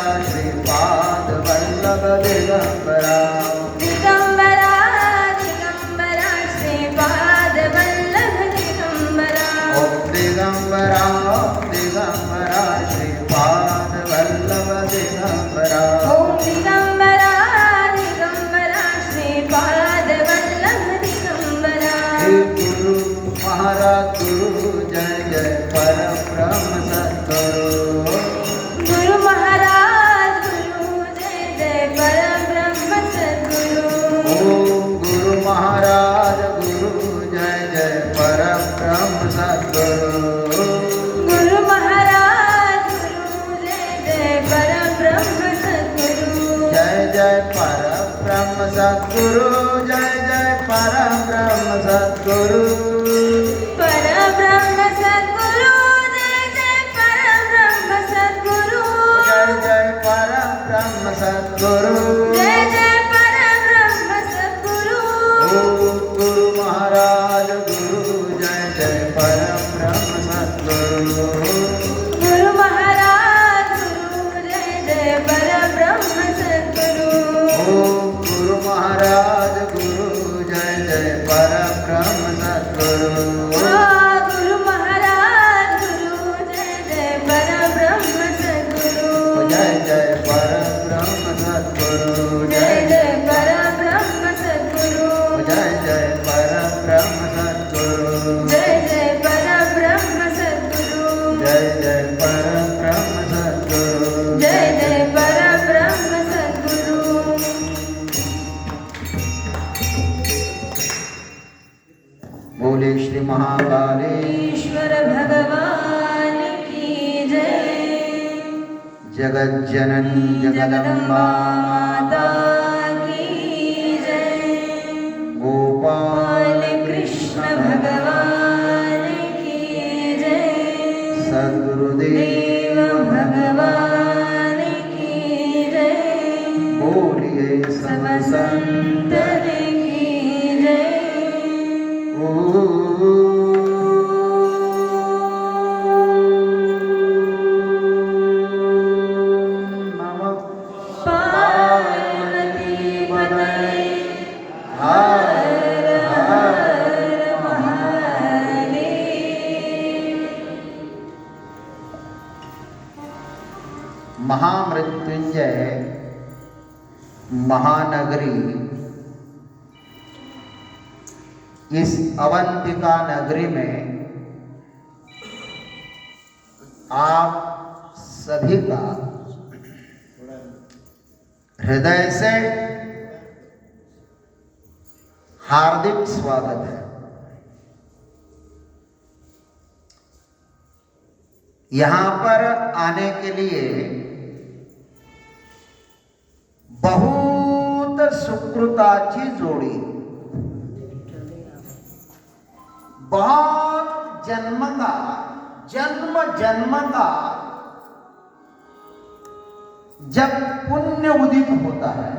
श्रीपाद वल्लभ दिगंबरा दिगंबरा दिगंबरा श्रीपाद वल्लभ दिगंबरा ओम दिगंबरा दिगंबरा श्रीपाद वल्लभ दिगंबरा ओम दिगंबरा दिगंबरा श्रीपाद वल्लभ दिगंबरा हे गुरु महाराज गुरु जय जय परम ब्रह्म सद्गुरु गुरु महाराज गुरु जय जय परम ब्रह्म सद्गुरु ओम गुरु महाराज गुरु जय जय परम ब्रह्म सद्गुरु गुरु महाराज गुरु जय जय परम ब्रह्म सद्गुरु जय जय परम ब्रह्म सद्गुरु जय जय परम ब्रह्म सद्गुरु परम ब्रह्म सद्गुरु जय जय परम ब्रह्म सद्गुरु जय जय परम ब्रह्म सद्गुरु जय जय परम ब्रह्म सद्गुरु ओम गुरु महाराज गुरु जय जय परम ब्रह्म सद्गुरु गुरु महाराज गुरु जय जय परम ब्रह्म सद्गुरु ओम गुरु महाराज गुरु जय जय परम ब्रह्म सद्गुरु गुरु महाराज गुरु जय जय परम ब्रह्म सद्गुरु जय जय परम ब्रह्म सद्गुरु जय जय परम ब्रह्म सद्गुरु जय जय परम ब्रह्म सद्गुरु जय जय परम ब्रह्म सद्गुरु जय जय परम ब्रह्म सद्गुरु जय जय परम ब्रह्म सद्गुरु बोले श्री महाकाली ईश्वर भगवान की जय जगत जननी जगदम्बा माता की जय गोपाल गोपाल कृष्ण भगवान की जय सद्गुरुदेव देव भगवान की जय बोलिए सब सब संत संतन की जय नमः पार्वती पतये हर हर महादेव महामृत्युंजय महानगरी इस अवंतिका नगरी में आप सभी का हृदय से हार्दिक स्वागत है। यहां पर आने के लिए बहुत सुकृताची जोडी, बहुत जन्म जन्म का जब पुण्य उदित होता है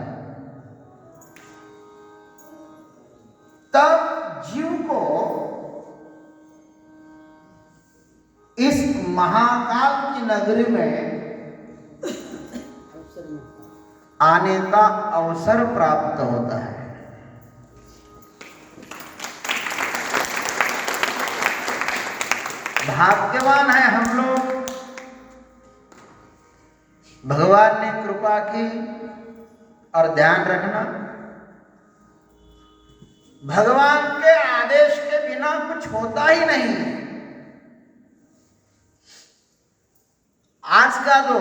तब जीव को इस महाकाल की नगरी में आने का अवसर प्राप्त होता है। भाग्यवान है हम लोग, भगवान ने कृपा की। और ध्यान रखना, भगवान के आदेश के बिना कुछ होता ही नहीं है। आज का जो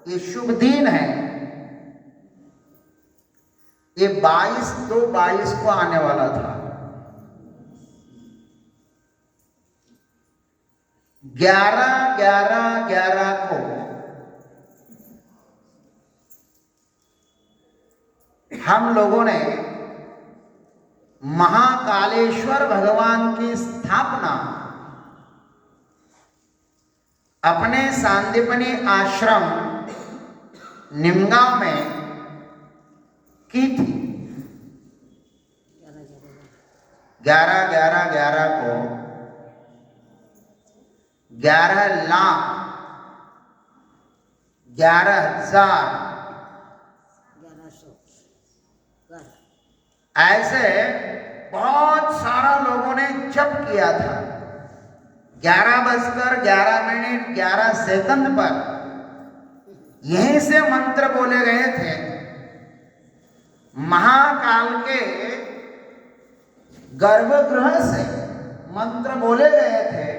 ये शुभ दिन है, ये 22/2/22 को आने वाला था। 11/11/11 को हम लोगों ने महाकालेश्वर भगवान की स्थापना अपने सांदीपनी आश्रम निमगांव में की थी। 11/11/11 को 11 लाख 11,000 ऐसे बहुत सारा लोगों ने जप किया था। 11:11 पर यहीं से मंत्र बोले गए थे। महाकाल के गर्भगृह से मंत्र बोले गए थे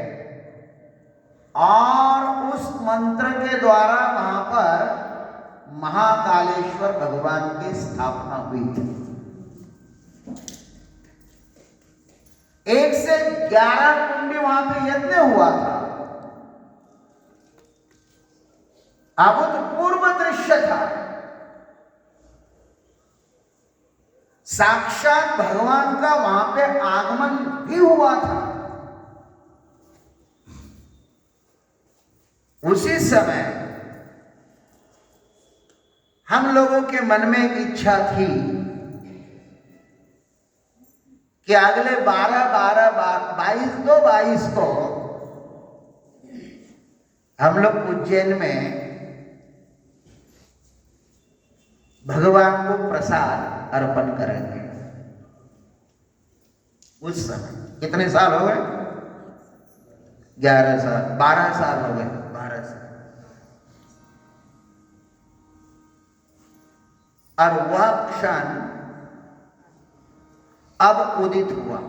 और उस मंत्र के द्वारा वहां पर महाकालेश्वर भगवान की स्थापना हुई थी। 1 से 11 कुंडी वहां पे यज्ञ हुआ था। अभूतपूर्व दृश्य था। साक्षात भगवान का वहां पे आगमन भी हुआ था। उसी समय हम लोगों के मन में एक इच्छा थी कि अगले 22 को हम लोग उज्जैन में भगवान को प्रसाद अर्पण करेंगे। उस समय कितने साल हो गए? 11 साल, 12 साल हो गए। 12 साल। और वह क्षण अब उदित हुआ।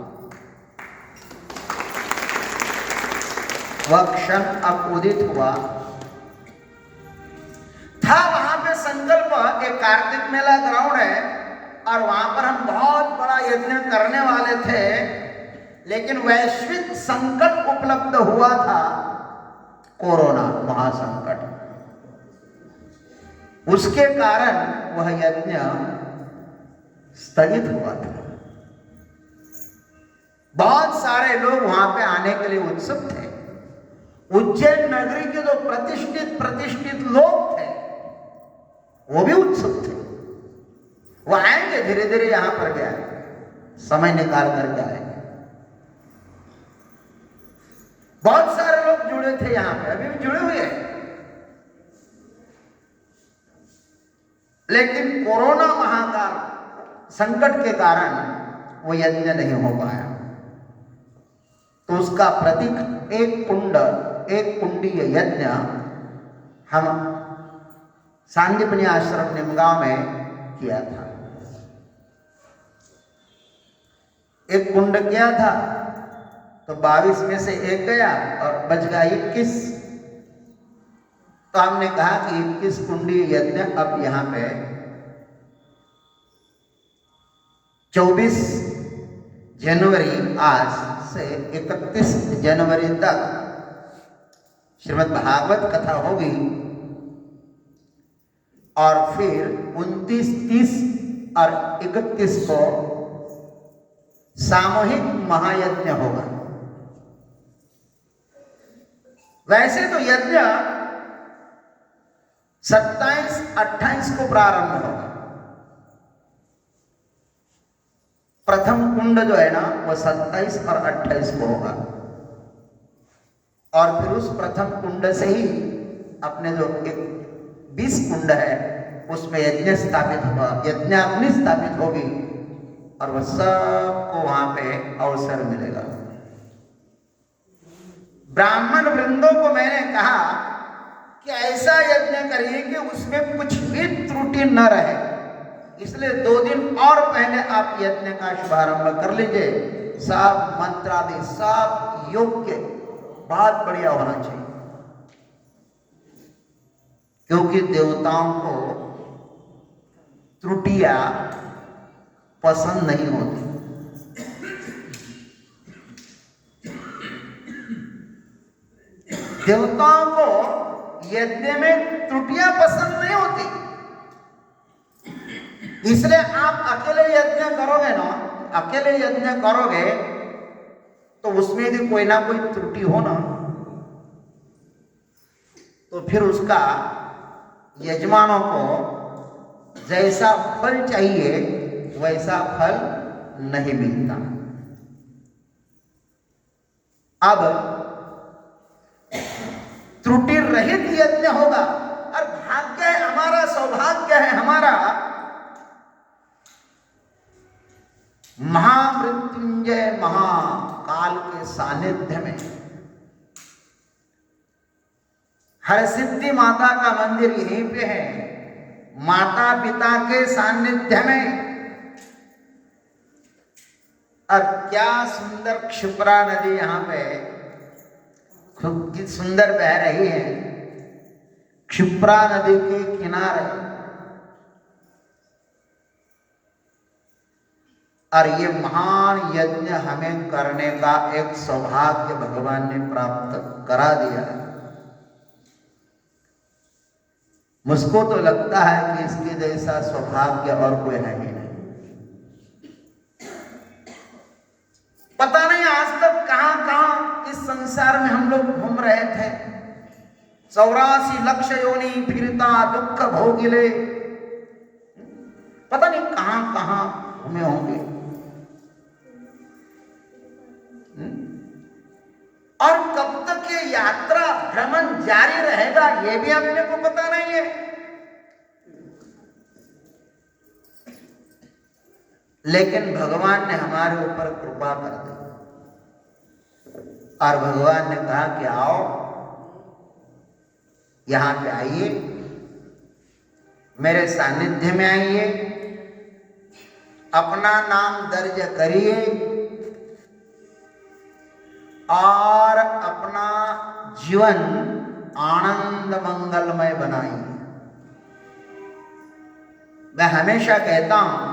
वह क्षण अब उदित हुआ था। वहां पे संकल्प, एक कार्तिक मेला ग्राउंड है और वहां पर हम बहुत बड़ा यज्ञ करने वाले थे, लेकिन वैश्विक संकट उपलब्ध हुआ था, कोरोना महासंकट। उसके कारण वह यज्ञ स्थगित हुआ था। बहुत सारे लोग वहां पे आने के लिए उत्सुक थे। उज्जैन नगरी के जो प्रतिष्ठित लोग थे वो भी उत्सुक थे। वो आएंगे, धीरे धीरे यहां पर गया, समय निकाल करके आएंगे। बहुत सारे लोग जुड़े थे यहां पे, अभी भी जुड़े हुए हैं, लेकिन कोरोना महाकाल संकट के कारण वो यज्ञ नहीं हो पाया। तो उसका प्रतीक एक कुंडीय यज्ञ हम सांदीपनी आश्रम निमगांव में किया था। एक कुंड किया था तो 22 में से एक गया और बच गया 21। तो हमने कहा कि 21 कुंडी यज्ञ अब यहां पे 24 जनवरी आज से 31 जनवरी तक श्रीमद् भागवत कथा होगी और फिर 29, 30 और 31 को सामूहिक महायज्ञ होगा। वैसे तो यज्ञ 27, 28 को प्रारंभ होगा। प्रथम कुंड जो है ना वो 27 और 28 को होगा और फिर उस प्रथम कुंड से ही अपने जो 20 कुंड है उसमें यज्ञ स्थापित होगा, यज्ञाग्नि स्थापित होगी और वह सबको वहां पे अवसर मिलेगा। ब्राह्मण वृंदों को मैंने कहा कि ऐसा यज्ञ करिए कि उसमें कुछ भी त्रुटि न रहे, इसलिए 2 दिन और पहले आप यज्ञ का शुभारंभ कर लीजिए। सब मंत्रादि सब योग्य बहुत बढ़िया होना चाहिए, क्योंकि देवताओं को त्रुटियां पसंद नहीं होती। देवताओं को यज्ञ में त्रुटियां पसंद नहीं होती, इसलिए आप अकेले यज्ञ करोगे तो उसमें यदि कोई ना कोई त्रुटि हो ना तो फिर उसका यजमानों को जैसा फल चाहिए वैसा फल नहीं मिलता। अब त्रुटि रहित यज्ञ होगा और भाग है हमारा महामृत्युंजय महाकाल के सानिध्य में। हरसिद्धि माता का मंदिर यहीं पे है, माता पिता के सानिध्य में। और क्या सुंदर क्षिप्रा नदी यहाँ पे खूब की सुंदर बह रही है, क्षिप्रा नदी के किनारे। और ये महान यज्ञ हमें करने का एक सौभाग्य भगवान ने प्राप्त करा दिया है। मुझको तो लगता है कि इसके जैसा सौभाग्य और कोई है ही नहीं। पता नहीं आज तक कहां कहां इस संसार में हम लोग घूम रहे थे, 84 लक्ष योनि फिरता दुख भोगिले, पता नहीं कहां कहां घूमे होंगे। और कब तक ये यात्रा भ्रमण जारी रहेगा ये भी अपने को पता नहीं है। लेकिन भगवान ने हमारे ऊपर कृपा कर दी और भगवान ने कहा कि आओ यहां पे आइए, मेरे सानिध्य में आइए, अपना नाम दर्ज करिए और अपना जीवन आनंद मंगलमय बनाइए। मैं हमेशा कहता हूं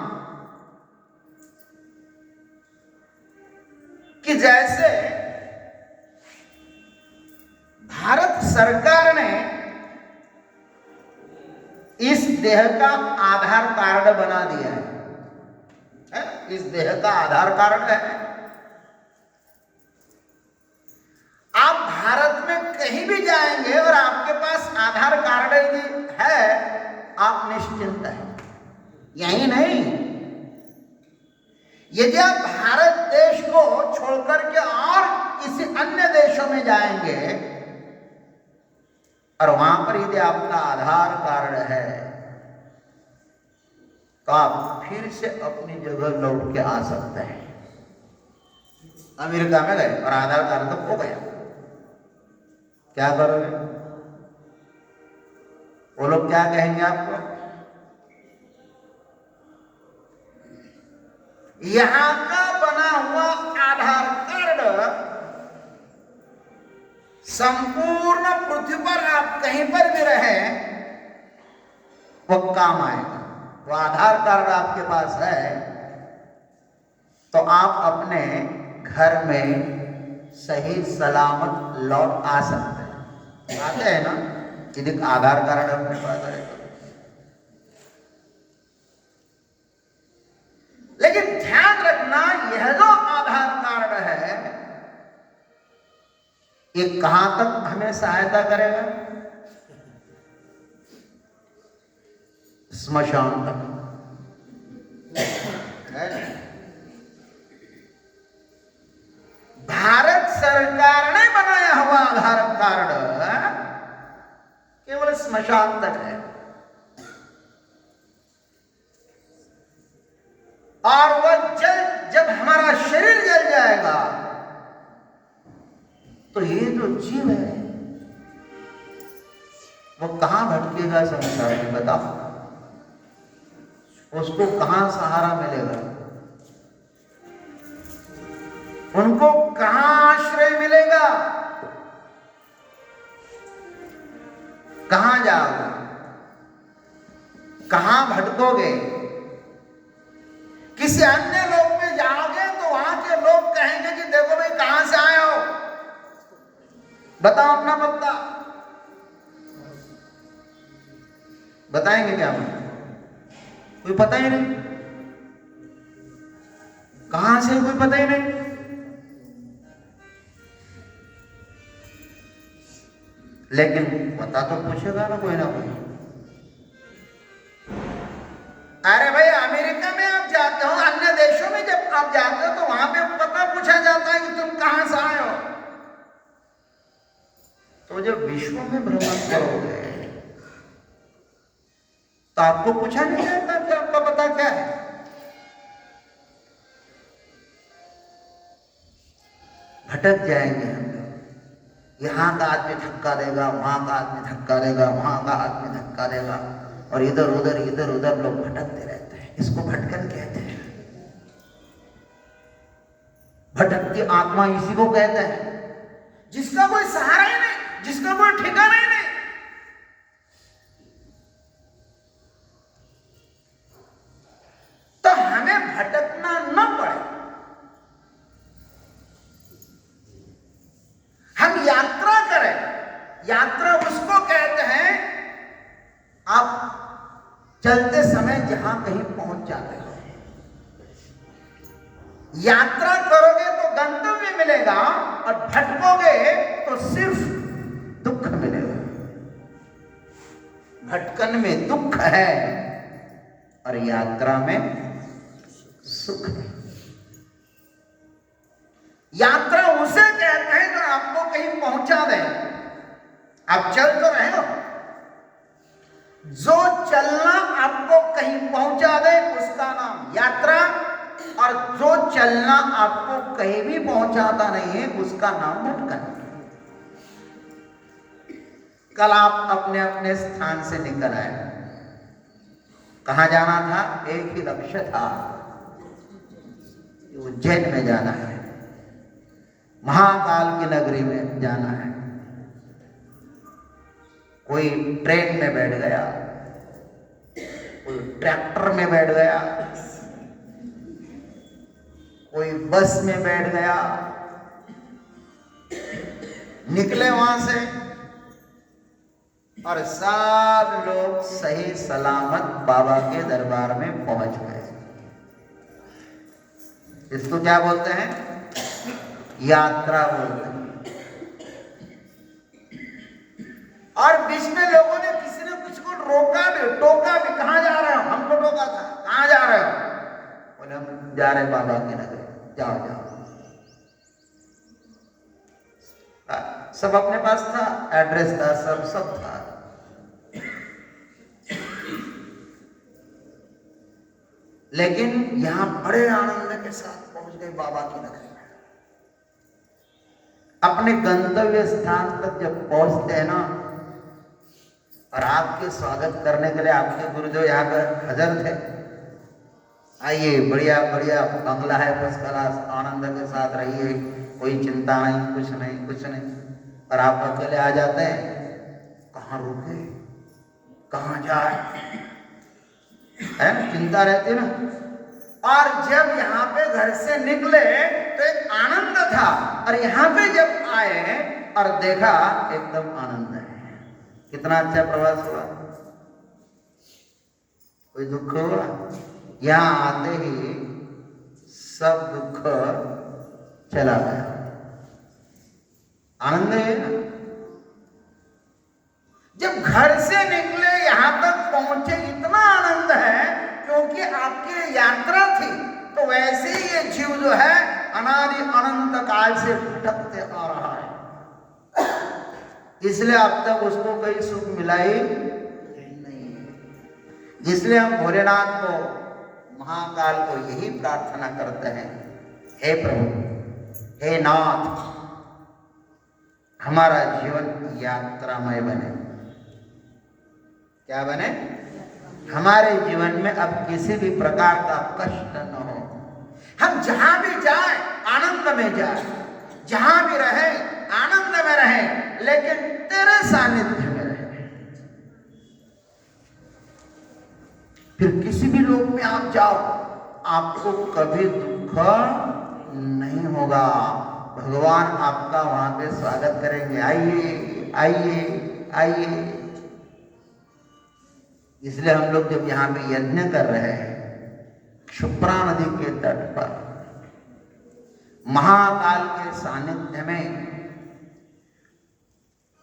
कि जैसे भारत सरकार ने इस देह का आधार कार्ड बना दिया है, इस देह का आधार कार्ड है। आप भारत में कहीं भी जाएंगे और आपके पास आधार कार्ड यदि है, आप निश्चिंत हैं। यही नहीं, यदि आप भारत देश को छोड़कर के और किसी अन्य देशों में जाएंगे और वहां पर यदि आपका आधार कार्ड है तो आप फिर से अपनी जगह लौट के आ सकते हैं। अमेरिका में गए और आधार कार्ड तो खो गया, क्या करोगे? वो लोग क्या कहेंगे आपको? यहां का बना हुआ आधार कार्ड संपूर्ण पृथ्वी पर आप कहीं पर भी रहे वो काम आएगा। वो आधार कार्ड आपके पास है तो आप अपने घर में सही सलामत लौट आ सकते हैं। आते हैं ना, यदि आधार कार्ड अपने पास है। लेकिन ध्यान रखना, यह जो आधार कार्ड है ये कहां तक हमें सहायता करेगा? स्मशान तक। भारत सरकार ने बनाया हुआ आधार कार्ड केवल स्मशान तक है और वह जब हमारा शरीर जल जाएगा तो ये जो जीव है वो कहां भटकेगा संसार में? बताओ, उसको कहां सहारा मिलेगा? उनको कहां आश्रय मिलेगा? कहां जाओगे? कहां भटकोगे? किसी अन्य लोक में जाओगे तो वहां के लोग कहेंगे कि देखो भाई कहां से आए हो, बताओ अपना पता। बताएंगे क्या? कोई पता ही नहीं, कहां से कोई पता ही नहीं। लेकिन पता तो पूछेगा ना कोई ना कोई। अरे भाई, अमेरिका में आप जाते हो, अन्य देशों में जब आप जाते हो तो वहां पे पता पूछा जाता है कि तुम कहां से आए हो। तो जब विश्व में भ्रमण करोगे तो आपको पूछा नहीं जाता कि आपका पता क्या है? भटक जाएंगे हम लोग। यहाँ का आदमी धक्का देगा, वहां का आदमी धक्का देगा, वहां का आदमी धक्का देगा, और इधर उधर लोग भटकते रहते हैं। इसको भटकन कहते हैं। भटकती आत्मा इसी को कहते हैं, जिसका कोई सहारा ही नहीं, जिसका कोई ठिकाना ही नहीं। तो हमें भटकना न पड़े, हम यात्रा करें। यात्रा उसको कहते हैं आप चलते समय जहां कहीं पहुंच जाते हो। यात्रा करोगे तो गंतव्य मिलेगा, और भटकोगे तो सिर्फ दुख मिलेगा। भटकन में दुख है और यात्रा में सुख है। यात्रा उसे कहते हैं जो आपको कहीं पहुंचा दे। आप चल तो रहे हो, जो चलना आपको कहीं पहुंचा दे उसका नाम यात्रा, और जो चलना आपको कहीं भी पहुंचाता नहीं है उसका नाम भटकन। कल आप अपने अपने स्थान से निकल आए, कहां जाना था? एक ही लक्ष्य था, उज्जैन में जाना है, महाकाल की नगरी में जाना है। कोई ट्रेन में बैठ गया, कोई ट्रैक्टर में बैठ गया, कोई बस में बैठ गया, निकले वहां से, और सब लोग सही सलामत बाबा के दरबार में पहुंच गए। इसको क्या बोलते हैं? यात्रा बोलते हैं। और बीच में लोगों ने किसी ने कुछ को रोका भी, टोका भी। कहां जा रहे हो? हमको टोका था। कहां जा रहे हो? बोले हम जा रहे बाबा के नगर। जाओ जाओ। सब अपने पास था, एड्रेस था, सब था। लेकिन यहां बड़े आनंद के साथ पहुंच गए बाबा की नगरी में। अपने गंतव्य स्थान तक जब पहुंचते हैं ना, और आपके स्वागत करने के लिए आपके गुरु जो यहाँ पर हाजिर थे, आइए, बढ़िया बढ़िया बंगला है, फर्स्ट क्लास, आनंद के साथ रहिए, कोई चिंता नहीं, कुछ नहीं। और आप अकेले आ जाते हैं, कहाँ रुके, कहाँ जाए, है चिंता रहती ना। और जब यहाँ पे घर से निकले तो एक आनंद था, और यहाँ पे जब आए और देखा एकदम आनंद है। कितना अच्छा प्रवास हुआ। कोई दुख हुआ? यहाँ आते ही सब दुख चला गया। आनंद है ना। जब घर से निकले यहाँ तक पहुंचे, इतना आनंद है क्योंकि आपकी यात्रा थी। तो वैसे ही ये जीव जो है अनादि अनंत काल से भटकते आ रहा है, इसलिए अब तक उसको कोई सुख मिला ही नहीं। इसलिए हम भोलेनाथ को, महाकाल को यही प्रार्थना करते हैं, हे प्रभु, हे नाथ, हमारा जीवन यात्रामय बने। क्या बने? हमारे जीवन में अब किसी भी प्रकार का कष्ट न हो। हम जहां भी जाएं आनंद में जाएं, जहां भी रहे आनंद में रहे, लेकिन तेरे सानिध्य में रहे। फिर किसी भी लोक में आप जाओ, आपको कभी दुख नहीं होगा। भगवान आपका वहां पे स्वागत करेंगे, आइए आइए आइए। इसलिए हम लोग जब यहाँ पे यज्ञ कर रहे हैं, क्षिप्रा नदी के तट पर, महाकाल के सानिध्य में,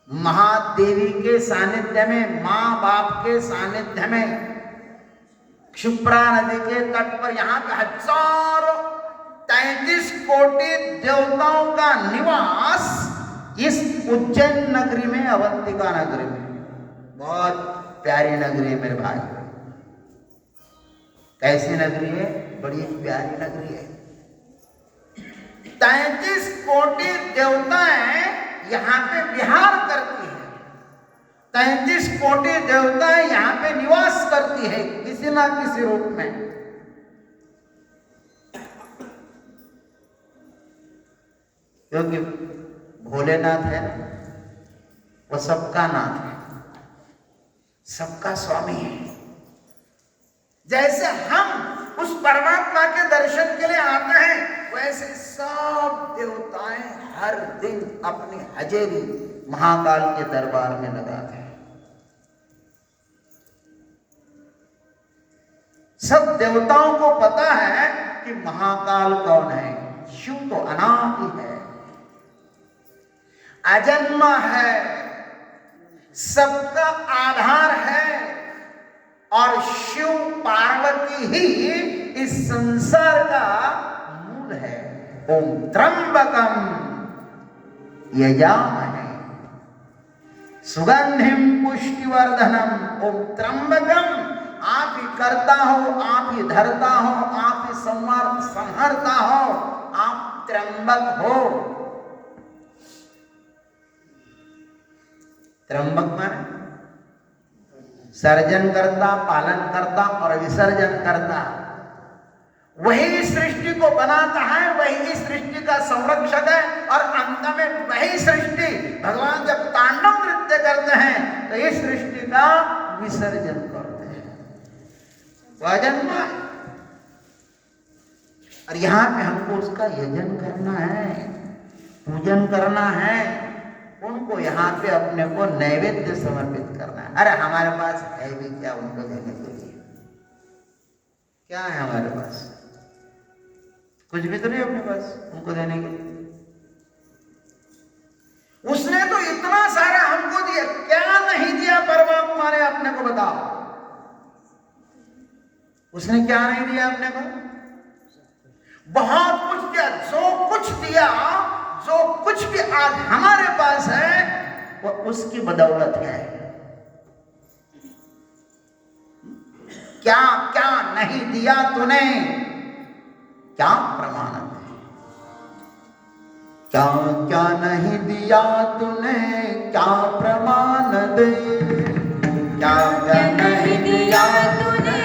महादेवी के सानिध्य में, माँ बाप के सानिध्य में, क्षिप्रा नदी के तट पर, यहाँ पे हजारों 33 कोटि देवताओं का निवास इस उज्जैन नगरी में, अवंतिका नगरी में। बहुत प्यारी नगरी है मेरे भाई। कैसी नगरी है? बड़ी प्यारी नगरी है। 33 कोटि देवताएं यहाँ पे विहार करती है। 33 कोटि देवताएं यहाँ पे निवास करती है किसी ना किसी रूप में। क्योंकि भोलेनाथ है ना, वो सबका नाथ है, सबका स्वामी है। जैसे हम उस परमात्मा के दर्शन के लिए आते हैं, वैसे सब देवताएं हर दिन अपनी हजेरी महाकाल के दरबार में लगाते हैं। सब देवताओं को पता है कि महाकाल कौन है। शिव तो अनादि है, अजन्मा है, सबका आधार है, और शिव पार्वती ही इस संसार का मूल है। ओम त्र्यंबकम यजामहे सुगंधिम पुष्टिवर्धनम। ओम त्र्यंबकम, आप ही करता हो, आप ही धरता हो, आप ही संहारता हो, आप त्र्यंबक हो। त्र्यंबक माने सर्जन करता, पालन करता और विसर्जन करता। वही सृष्टि को बनाता है, वही इस सृष्टि का संरक्षक है, और अंत में वही सृष्टि भगवान जब तांडव नृत्य करते हैं तो इस सृष्टि का विसर्जन करते हैं। अजन्मा है, और यहाँ पे हमको उसका यजन करना है, पूजन करना है, उनको यहाँ पे अपने को नैवेद्य समर्पित करना है। अरे हमारे पास है भी क्या उनको देने के लिए? क्या है हमारे पास? कुछ भी तो नहीं अपने पास उनको देने के लिए। उसने तो इतना सारा हमको दिया, क्या नहीं दिया परमात्मा ने अपने को? बताओ, उसने क्या नहीं दिया अपने को? बहुत कुछ दिया। जो कुछ दिया, जो कुछ भी आज हमारे पास है, वो उसकी बदौलत है। क्या क्या नहीं दिया तूने? क्या प्रमाण है? क्या क्या नहीं दिया तूने, क्या प्रमाण दे? क्या क्या नहीं दिया तूने,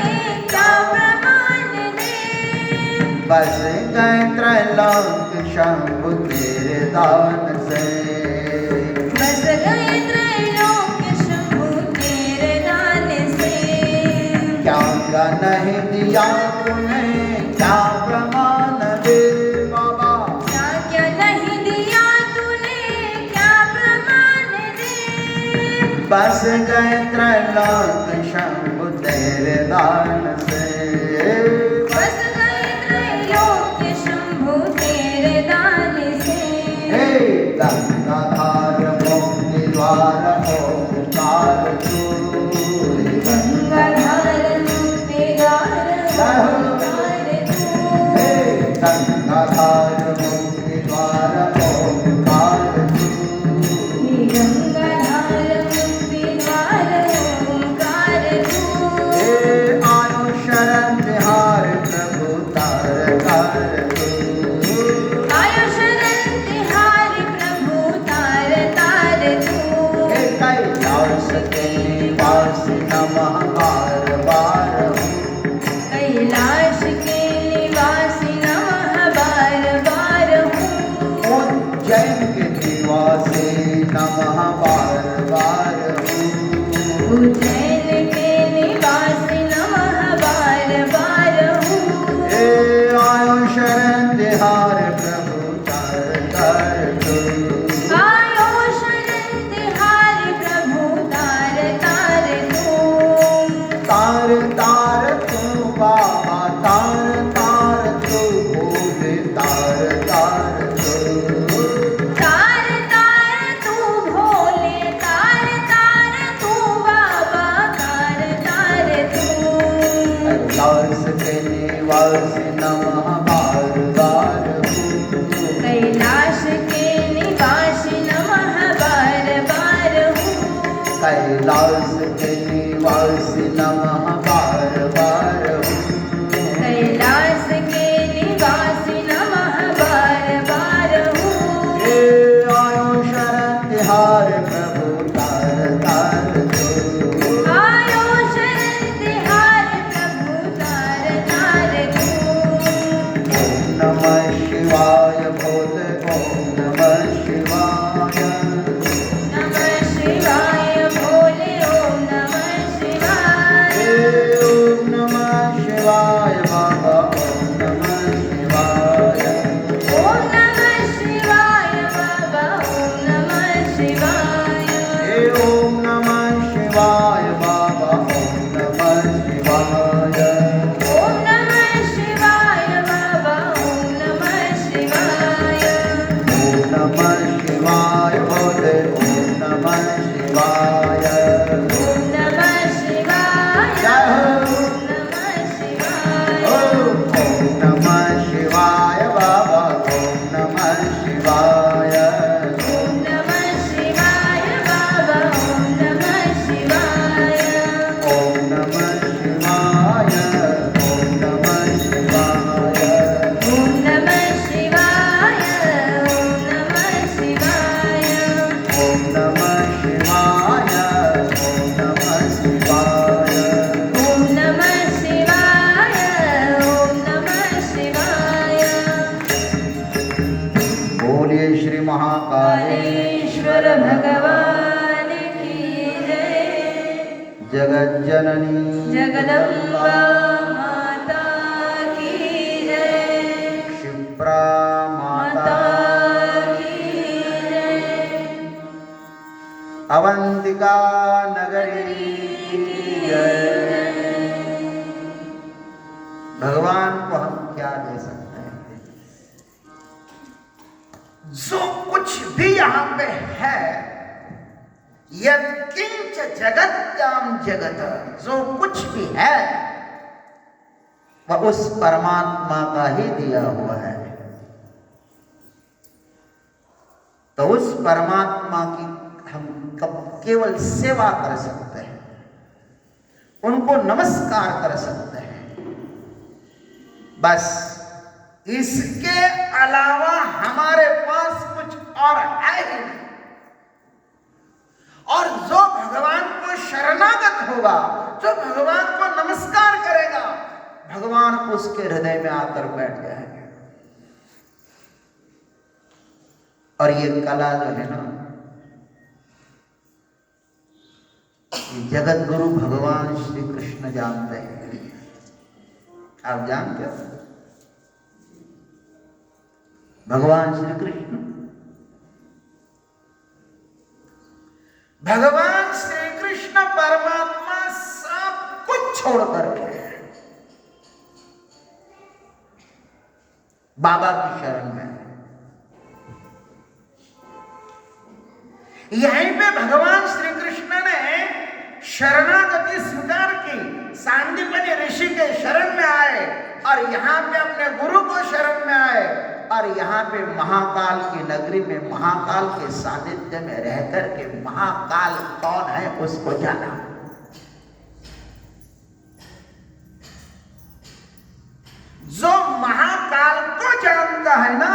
क्या प्रमाण दे? बस गए त्रैलोक शंभु तेरे दान से। बस गए त्रैलोक शंभु तेरे दान से। क्या क्या नहीं दिया तूने, क्या प्रमाण दे बाबा? क्या क्या नहीं दिया तूने, क्या प्रमाण दे? बस गए त्रैलोक शंभु तेरे दान से। बस गए त्रैलोक शंभु तेरे दान से। हे गंगाधार मुक्ति द्वार ओंकार तू। गंगाधार मुक्ति द्वार ओंकार तू। हे गंगाधार मुक्ति द्वार ओंकार तू। गंगाधार मुक्ति द्वार ओंकार तू। हे आयो शरण बिहार प्रभु तार तार तू। आयो शरण तिहारी प्रभु तार तार तू। हे कैलाश के निवास नमः बार बार हूँ। कैलाश के निवासी नमः बार बार हूँ। उज्जैन के निवासी नमः बार बार हूँ। उज्जैन के निवासी नमः बार बार हूँ। हे आयो शरण तिहार प्रभु तार तार तू। आयो शरण तिहारी प्रभु तार तार तू। तार तार तू बाबा, तार तार तू भोले, तार तार तू। तार तार तू भोले, तार तार तू बाबा, तार तार तू। कैलाश के निवासी नमः बार बार हूँ। कैलाश के निवासी नमः बार बार हूँ। कैलाश के निवासी नमः बार बार हूँ। जननी जगदम्बा माता की जय। क्षिप्रा माता की जय। अवंतिका नगरी की जय। भगवान को हम क्या दे सकते हैं? जो कुछ भी यहां पे है, यत्किंच जगत्याम जगत, जो कुछ भी है वह उस परमात्मा का ही दिया हुआ है। तो उस परमात्मा की हम केवल सेवा कर सकते हैं, उनको नमस्कार कर सकते हैं, बस। इसके अलावा हमारे पास कुछ और है ही नहीं। और जो भगवान को शरणागत होगा, जो भगवान को नमस्कार करेगा, भगवान उसके हृदय में आकर बैठ जाएंगे। और ये कला जो है ना, जगत गुरु भगवान श्री कृष्ण जानते हैं। आप जानते हो भगवान श्री कृष्ण, भगवान श्री कृष्ण परमात्मा सब कुछ छोड़ करके बाबा की शरण में। यहीं पे भगवान श्री कृष्ण ने शरणागति स्वीकार की, सांदीपनि ऋषि के शरण में आए, और यहां पे अपने गुरु को शरण में आए, और यहां पे महाकाल की नगरी में महाकाल के सानिध्य में रहकर के महाकाल कौन है उसको जाना। जो महाकाल को जानता है ना,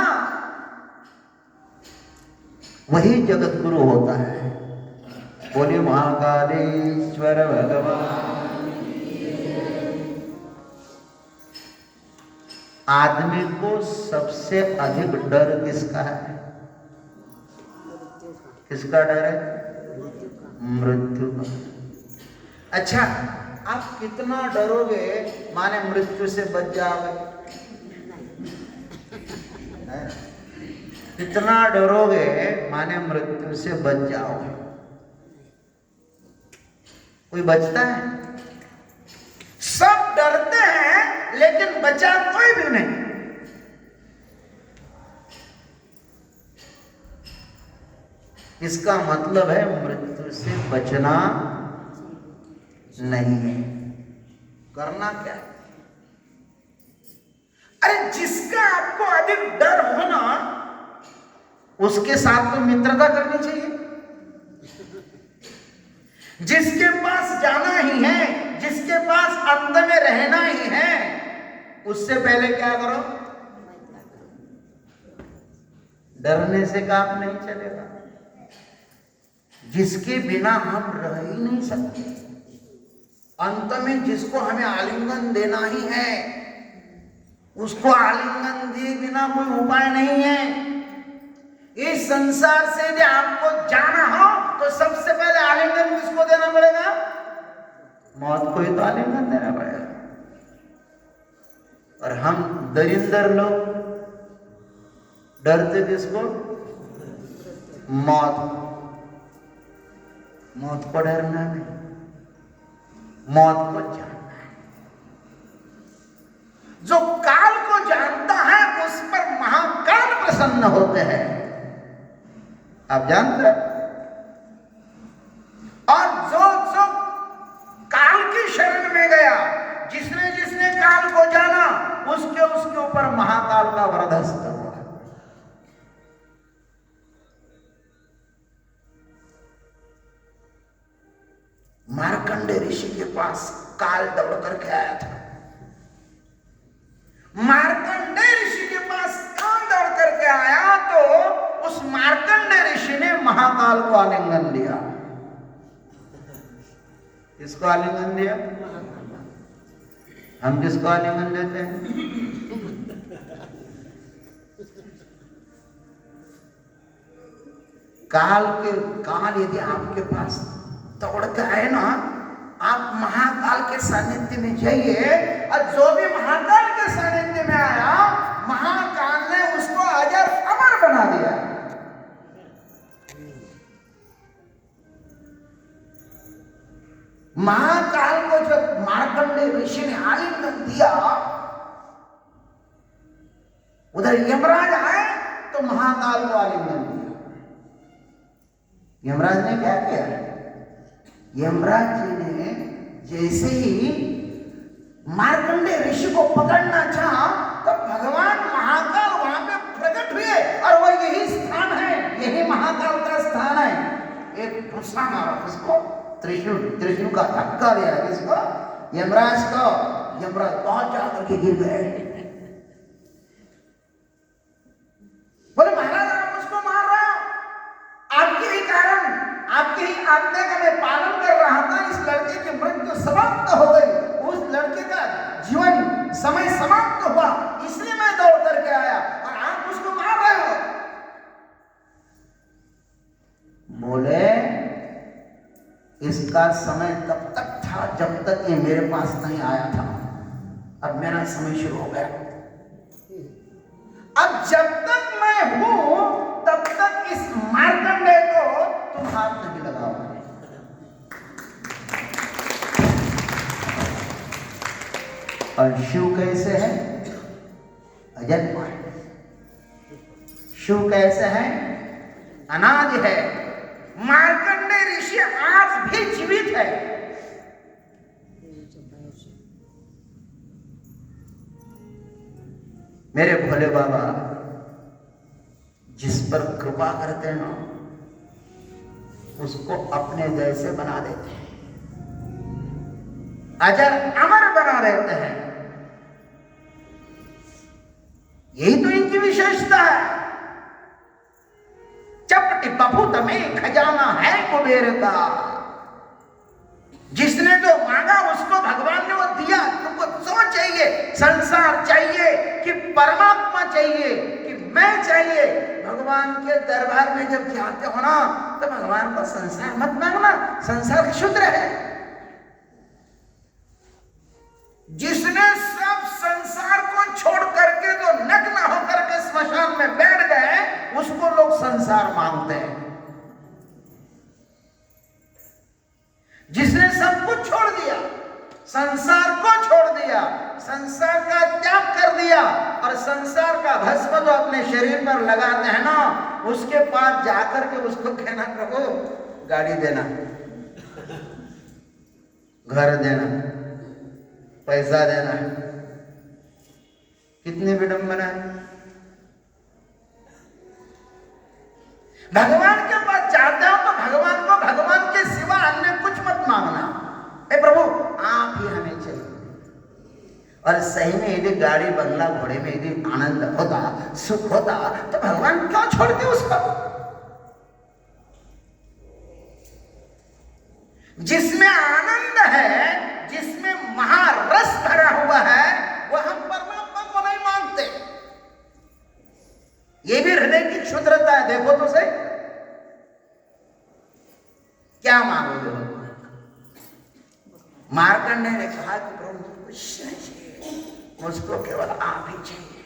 वही जगत गुरु होता है। बोले महाकालेश्वर भगवान। आदमी को सबसे अधिक डर किसका है? किसका डर है? मृत्यु का। अच्छा, आप कितना डरोगे माने मृत्यु से बच जाओगे? कितना डरोगे माने मृत्यु से बच जाओगे? कोई बचता है? सब डरते हैं लेकिन बचा कोई भी नहीं। इसका मतलब है मृत्यु से बचना नहीं है। करना क्या है? अरे जिसका आपको अधिक डर हो ना, उसके साथ तो मित्रता करनी चाहिए। जिसके पास जाना ही है, जिसके पास अंत में रहना ही है, उससे पहले क्या करो? डरने से काम नहीं चलेगा। जिसके बिना हम रह ही नहीं सकते, अंत में जिसको हमें आलिंगन देना ही है, उसको आलिंगन दिए बिना कोई उपाय नहीं है। इस संसार से यदि आपको जाना हो तो सबसे पहले आलिंगन किसको देना पड़ेगा? मौत को ही तो आलिंगन देना पड़ेगा। और हम दरिंदर लोग डरते किसको? मौत। मौत को डरना नहीं, मौत को जानना है। जो काल को जानता है उस पर महाकाल प्रसन्न होते हैं। आप जानते हैं? और जो जो काल की शरण में गया, जिसने जिसने काल को जाना, उसके ऊपर महाकाल का वरदहस्त हुआ। मार्कंडे ऋषि के पास काल दौड़ करके आया था। मार्कंडे ऋषि के पास काल दौड़ करके आया तो उस मार्कंडे ऋषि ने महाकाल को आलिंगन दिया। किसको आलिंगन दिया? हम किसको आलिंगन देते हैं? काल यदि आपके पास दौड़ के आए ना, आप महाकाल के सानिध्य में जाइए, और जो भी महाकाल के सानिध्य में आया, महाकाल ने उसको अजर अमर बना दिया। महाकाल को जब मार्कंडेय ऋषि ने आलिंगन दिया, उधर यमराज आए तो महाकाल को आलिंगन दिया। यमराज ने क्या किया? यमराज जी ने जैसे ही मार्कंडेय ऋषि को पकड़ना चाहा, तो भगवान महाकाल वहां पे प्रकट हुए, और वो यही स्थान है, यही महाकाल का स्थान है। एक घुसा मारा उसको, त्रिशूल का धक्का दिया इसको, यमराज को। यमराज बहुत जाकर के गिर गए। बोले महाराज आप मुझको मार रहे हो, आपके ही कारण, आपके ही आज्ञा का मैं पालन कर रहा था, इस लड़के की मृत्यु समाप्त हो गई, उस लड़के का जीवन समय समाप्त हुआ, इसलिए मैं दौड़ करके आया, और आप मुझको मार रहे हो। बोले इसका समय तब तक था जब तक ये मेरे पास नहीं आया था, अब मेरा समय शुरू हो गया। अब जब तक मैं हूं तब तक इस मार्कंडेय को तुम हाथ नहीं लगाओगे। और शिव कैसे है? अजन्मा। शिव कैसे है? अनादि है। मार्कंडेय ऋषि आज भी जीवित है। मेरे भोले बाबा जिस पर कृपा करते हैं उसको अपने जैसे बना देते हैं, अजर अमर बना देते हैं। यही तो इनकी विशेषता है। चपटी बफूत में खजाना है कुबेर का। जिसने जो मांगा उसको भगवान ने वो दिया। तुमको जो चाहिए, संसार चाहिए कि परमात्मा चाहिए कि मैं चाहिए, भगवान के दरबार में जब जाते हो ना तो भगवान को संसार मत मांगना, संसार क्षुद्र है। जिसने सब संसार को छोड़ करके जो नग्न होकर के स्मशान में बैठ गए उसको लोग संसार मांगते हैं। जिसने सब कुछ छोड़ दिया, संसार को छोड़ दिया, संसार का त्याग कर दिया, और संसार का भस्म जो अपने शरीर पर लगाते हैं ना, उसके पास जाकर के उसको कहना प्रभु गाड़ी देना, घर देना, पैसा देना, कितनी विडंबना है। भगवान के पास जाते हो तो भगवान को भगवान के सिवा अन्य कुछ मत मांगना। हे प्रभु आप ही हमें चाहिए। और सही में यदि गाड़ी बंगला घोड़े में यदि आनंद होता, सुख होता, तो भगवान क्यों छोड़ते उसको? जिसमें आनंद है, जिसमें महारस भरा हुआ है, वह हम परमात्मा को नहीं मांगते। ये भी हृदय की क्षुद्रता है। देखो तो सही, क्या मांगोगे भगवान? मार्कंडेय ने कहा कि प्रभु कुछ नहीं चाहिए, मुझको केवल आप ही चाहिए।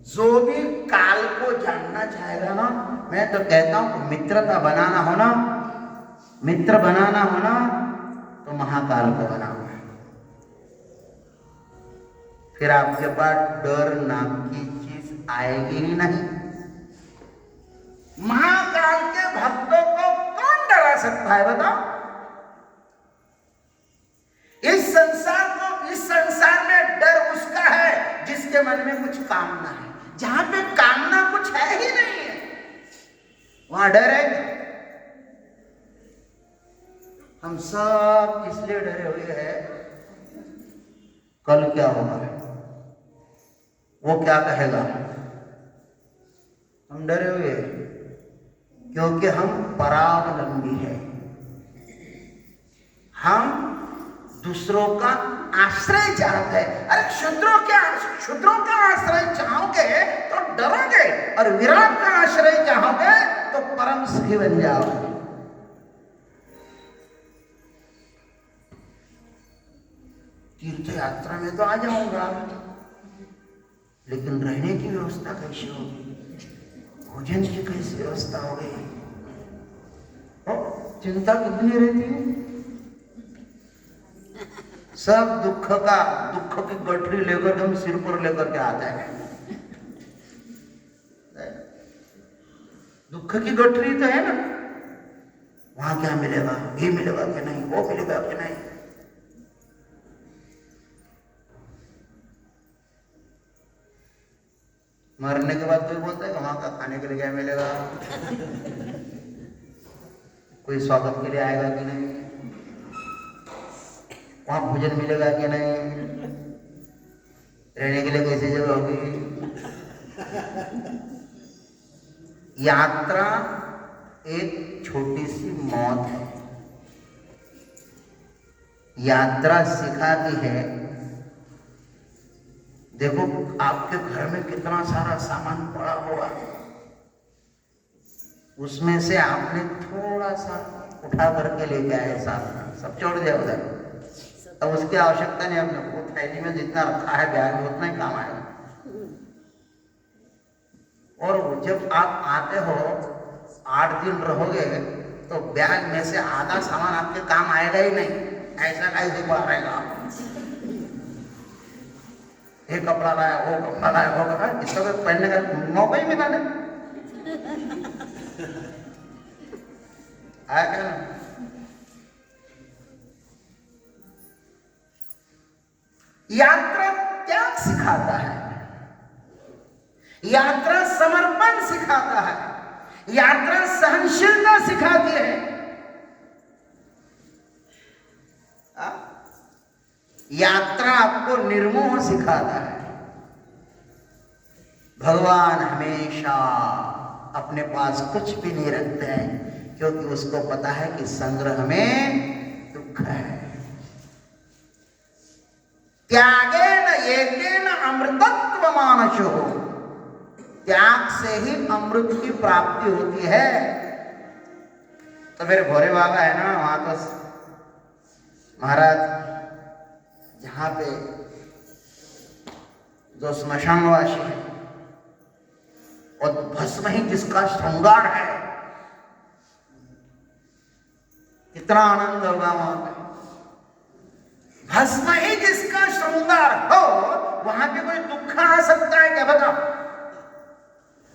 जो भी काल को जानना चाहेगा ना, मैं तो कहता हूं मित्रता बनाना हो ना, मित्र बनाना हो ना, तो महाकाल को बनाओ। फिर आपके पास डर नाम की चीज आएगी ही नहीं। महाकाल के भक्तों को कौन डरा सकता है बताओ? इस संसार में डर उसका है जिसके मन में कुछ कामना है। जहां पे कामना कुछ है ही नहीं है, वहां डर है। हम सब इसलिए डरे हुए हैं, कल क्या होगा, वो क्या कहेगा। हम डरे हुए क्योंकि हम परावलंबी हैं। हम दूसरों का आश्रय चाहते हैं। अरे क्षुद्रों का आश्रय चाहोगे तो डरोगे, और विराट का आश्रय चाहोगे तो परम सुखी बन जाओगे। तीर्थ यात्रा में तो आ जाऊंगा, लेकिन रहने की व्यवस्था कैसे होगी, भोजन की कैसी व्यवस्था होगी? चिंता कितनी रहती है। सब दुख की गठरी लेकर हम सिर पर लेकर के आते हैं। दुख की गठरी तो है ना, वहां क्या मिलेगा, ये मिलेगा कि नहीं, वो मिलेगा कि नहीं। मरने के बाद कोई बोलता है कि वहां का खाने के लिए क्या मिलेगा, कोई स्वागत के लिए आएगा कि नहीं, वहां भोजन मिलेगा कि नहीं, रहने के लिए कैसी जगह होगी। यात्रा एक छोटी सी मौत है। यात्रा सिखाती है, देखो आपके घर में कितना सारा सामान पड़ा होगा, उसमें से आपने थोड़ा सा उठा करके लेके आए साथ में, सब छोड़ दिया उधर। अब उसकी आवश्यकता नहीं, आपने वो थैली में जितना रखा है बैग में उतना ही काम आएगा। और जब आप आते हो 8 दिन रहोगे तो बैग में से आधा सामान आपके काम आएगा ही नहीं, ऐसा कैसे रहेगा। ये कपड़ा लाया, वो कपड़ा लाया, वो कपड़ा, इसका तो पहनने का मौका ही मिला नहीं। आया क्या ना? यात्रा त्याग सिखाता है, यात्रा समर्पण सिखाता है, यात्रा सहनशीलता सिखाती है। यात्रा आपको निर्मोह सिखाता है। भगवान हमेशा अपने पास कुछ भी नहीं रखते हैं, क्योंकि उसको पता है कि संग्रह में दुख है। त्यागेन एकेन अमृतत्व मानसो, त्याग से ही अमृत की प्राप्ति होती है। तो फिर भोरे बाबा है ना, वहां तो महाराज जहां पे जो स्मशानवासी है और भस्म ही जिसका श्रृंगार है, कितना आनंद होगा वहां पे। भस्म ही जिसका श्रृंगार हो, वहां पे कोई दुख आ सकता है क्या, बताओ?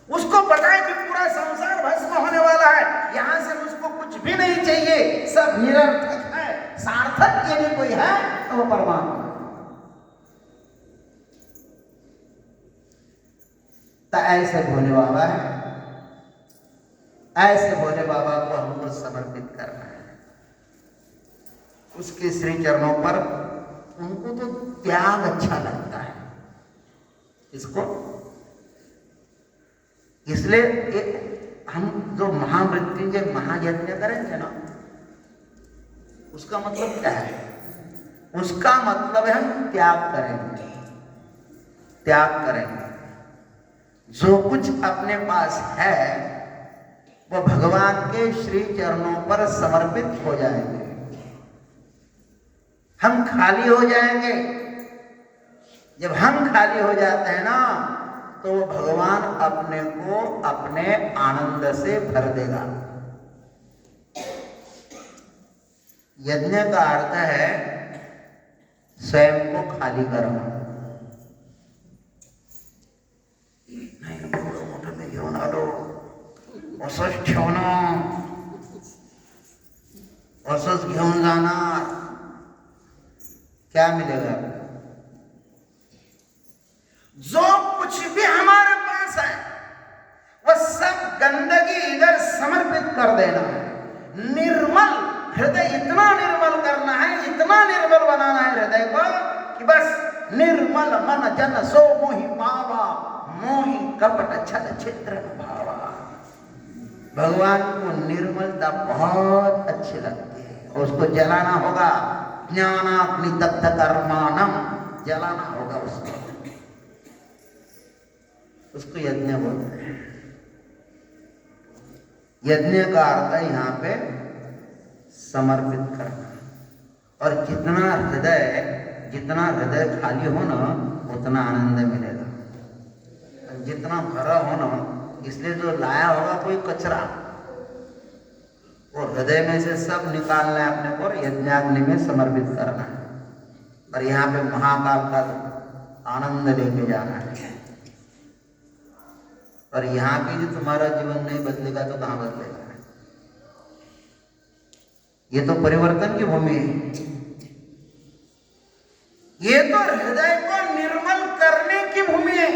उसको पता है कि पूरा संसार भस्म होने वाला है, यहां से उसको कुछ भी नहीं चाहिए, सब निरर्थक है। सार्थक यदि कोई है तो वो परमात्मा। तो ऐसे भोले बाबा है, ऐसे भोले बाबा को हमको समर्पित करना है। उसके श्री चरणों पर, उनको तो त्याग अच्छा लगता है। इसको इसलिए हम जो महामृत्युंजय महायज्ञ करेंगे ना, उसका मतलब क्या है? उसका मतलब है हम त्याग करेंगे, त्याग करेंगे। जो कुछ अपने पास है वो भगवान के श्री चरणों पर समर्पित हो जाएंगे। हम खाली हो जाएंगे। जब हम खाली हो जाते हैं ना, तो वो भगवान अपने को अपने आनंद से भर देगा। यज्ञ का अर्थ है स्वयं को खाली करना। नहीं मोठं मी घेऊन आलो, असंच ठेवणं, असंच घेऊन जाणार, क्या मिलेगा? जो कुछ भी हमारे पास है वह सब गंदगी इधर समर्पित कर देना है। निर्मल हृदय, इतना निर्मल करना है, इतना निर्मल बनाना है हृदय को कि बस निर्मल मन जन सो मोहि पावा, मोहि कपट छल छिद्र भावा। भगवान को निर्मलता बहुत अच्छी लगती है, उसको जलाना होगा। ज्ञानाग्नि दग्ध कर्माणम, जलाना होगा उसको यज्ञ बोलते हैं। यज्ञ का अर्थ है यहाँ पे समर्पित करना। और जितना हृदय जितना हृदय खाली हो ना उतना आनंद मिलेगा, जितना भरा हो ना, इसलिए जो लाया होगा कोई कचरा वो हृदय में से सब निकालना है अपने को और यज्ञाग्नि में समर्पित करना है, और यहाँ पे महाकाल का आनंद लेके जाना है। और यहाँ पे जो तुम्हारा जीवन नहीं बदलेगा तो कहाँ बदलेगा? ये तो परिवर्तन की भूमि है, ये तो हृदय को निर्मल करने की भूमि है।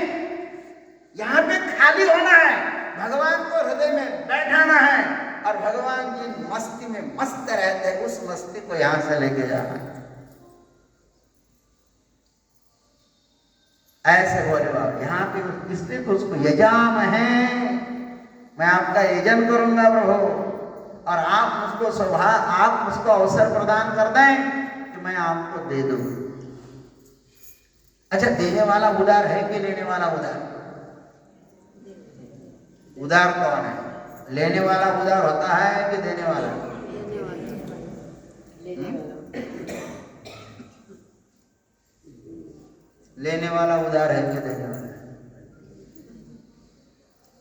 यहाँ पे खाली होना है, भगवान को हृदय में बैठाना है और भगवान की मस्ती में मस्त रहते हैं, उस मस्ती को यहां से लेके जाना है। ऐसे बोले बाबा यहाँ पे इसलिए तो उसको यजाम है, मैं आपका यजन करूंगा प्रभु, और आप मुझको अवसर प्रदान कर दें कि मैं आपको दे दूं। अच्छा, देने वाला उदार है कि लेने वाला उदार? उदार कौन है? लेने वाला उदार होता है कि देने वाला? लेने वाला उदार है कि देने वाला?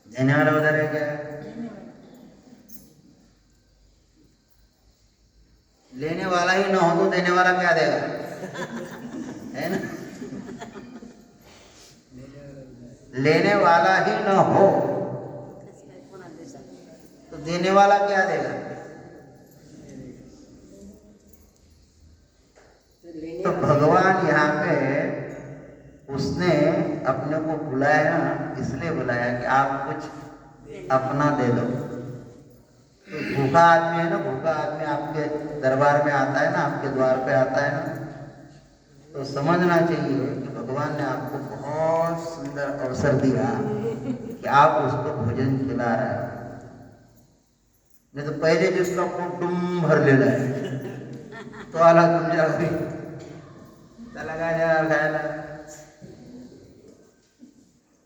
देने वाला उदार है क्या? लेने वाला ही ना हो तो देने वाला क्या देगा? है ना? लेने वाला ही ना हो तो देने वाला क्या देगा? तो भगवान यहाँ पे उसने अपने को बुलाया ना, इसलिए बुलाया कि आप कुछ अपना दे दो। तो भूखा आदमी है ना, भूखा आदमी आपके दरबार में आता है ना, आपके द्वार पे आता है ना, तो समझना चाहिए कि भगवान ने आपको बहुत सुंदर अवसर दिया कि आप उसको भोजन खिला रहे हैं। नहीं तो पहले जिसका पेट डुम भर ले रहा तो आला तुम जा लगा जा खाया।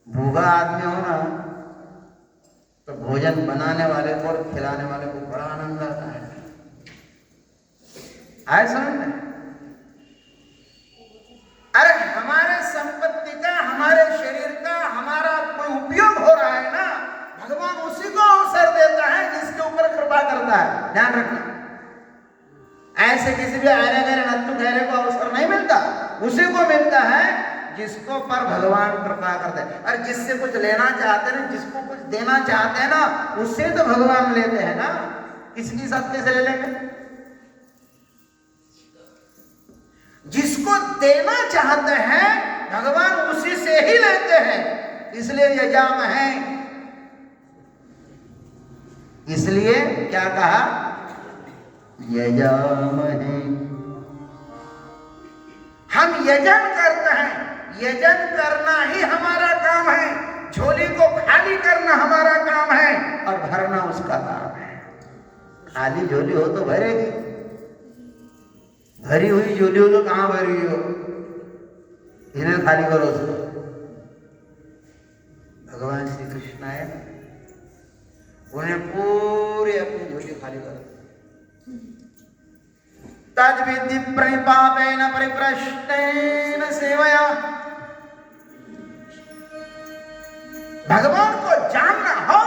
भूखा आदमी हो ना तो भोजन बनाने वाले को और खिलाने वाले को बड़ा आनंद आता है। आए समझ में? अरे हमारे संपत्ति का, हमारे शरीर का हमारा कोई उपयोग हो रहा है ना, भगवान उसी को अवसर देता है जिसके ऊपर कृपा करता है। ध्यान रखना, ऐसे किसी भी आरे गहरे नत्थु गहरे को अवसर नहीं मिलता, उसी को मिलता है जिसको पर भगवान कृपा करते हैं। और जिससे कुछ लेना चाहते हैं, जिसको कुछ देना चाहते हैं ना, उससे तो भगवान लेते हैं ना, किसकी सत्य से ले लेंगे? जिसको देना चाहते हैं भगवान उसी से ही लेते हैं, इसलिए यजाम है। इसलिए क्या कहा? यजाम है। हम यजन करते हैं, यजन करना ही हमारा काम है, झोली को खाली करना हमारा काम है और भरना उसका काम है। खाली झोली हो तो भरेगी, भरी हुई झोली हो तो कहां भरी हो? इन्हें खाली करो उसको। भगवान श्री कृष्ण है, उन्हें पूरी अपनी झोली खाली करो। तद्विधि प्रणिपापेन परिप्रश्नेन सेवया। भगवान को जानना हो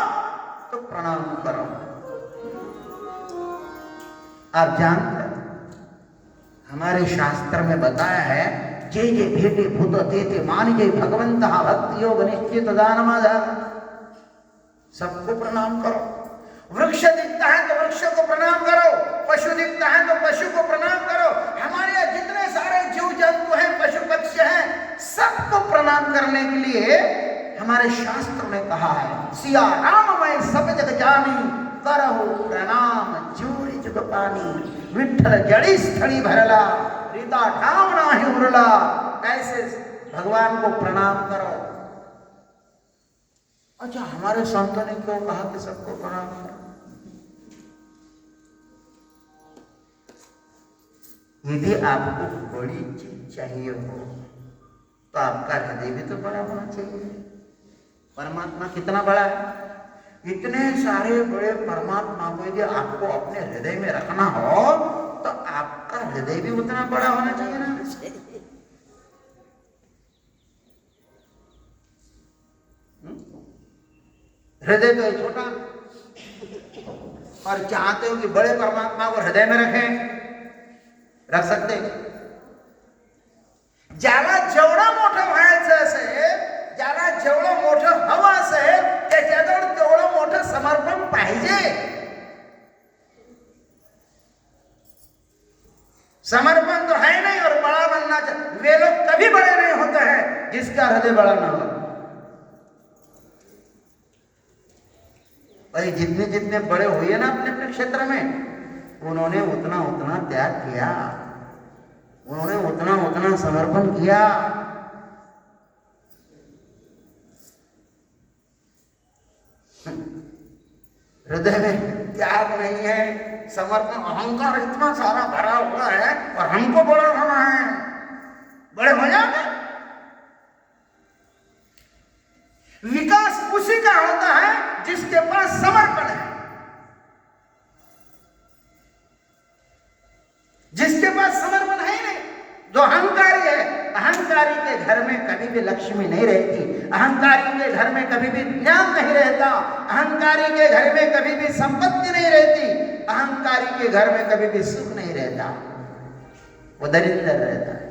तो प्रणाम करो। आप जानते हैं हमारे शास्त्र में बताया है, जे जे भेटे भूत तेते मान जे भगवंत भक्ति योग निश्चित दानमाधा। सबको प्रणाम करो। वृक्ष दिखता है तो वृक्ष को प्रणाम करो, पशु दिखता है तो पशु को प्रणाम करो। हमारे यहाँ जितने सारे जीव जंतु हैं, पशु पक्षी हैं, सबको प्रणाम करने के लिए हमारे शास्त्र ने कहा है। सिया राम मैं सब जग जानी, करहु प्रणाम जोरी जुग पानी। विठ्ठल जड़ी स्थली भरला, रीता ठाम नाही उरला। ऐसे भगवान को प्रणाम करो। अच्छा, हमारे संतों ने क्यों कहा कि सबको प्रणाम करो? यदि आपको बड़ी चीज चाहिए हो तो आपका हृदय भी तो बड़ा होना चाहिए। परमात्मा कितना बड़ा है? इतने सारे बड़े परमात्मा को यदि आपको अपने हृदय में रखना हो तो आपका हृदय भी उतना बड़ा होना चाहिए ना। हृदय तो छोटा, और चाहते हो कि बड़े परमात्मा को हृदय में रखें, रख सकते? ज्याला जेवढं मोठं व्हायचं असेल, ज्याला जेवढं मोठं हवं असेल, त्याच्याजवळ तेवढं मोठं समर्पण पाहिजे. समर्पण तो है नहीं और बड़ा बनना चाहिए. वे लोग कभी बड़े नहीं होते हैं जिसका हृदय बड़ा ना हो. भाई जितने जितने बड़े हुए ना अपने अपने क्षेत्र में, उन्होंने उतना उतना त्याग किया, उन्होंने उतना उतना समर्पण किया. हृदय में त्याग नहीं है, समर्पण, अहंकार इतना सारा भरा हुआ है और हमको बड़ा होना है. बड़े हो जाओगे. विकास उसी का होता है जिसके पास समर्पण है, जिसके पास समर्पण है नहीं. जो अहंकारी है, अहंकारी के घर में कभी भी लक्ष्मी नहीं रहती, अहंकारी के घर में कभी भी ज्ञान नहीं रहता, अहंकारी के घर में कभी भी संपत्ति नहीं रहती, अहंकारी के घर में कभी भी सुख नहीं रहता, वो दरिद्र रहता है.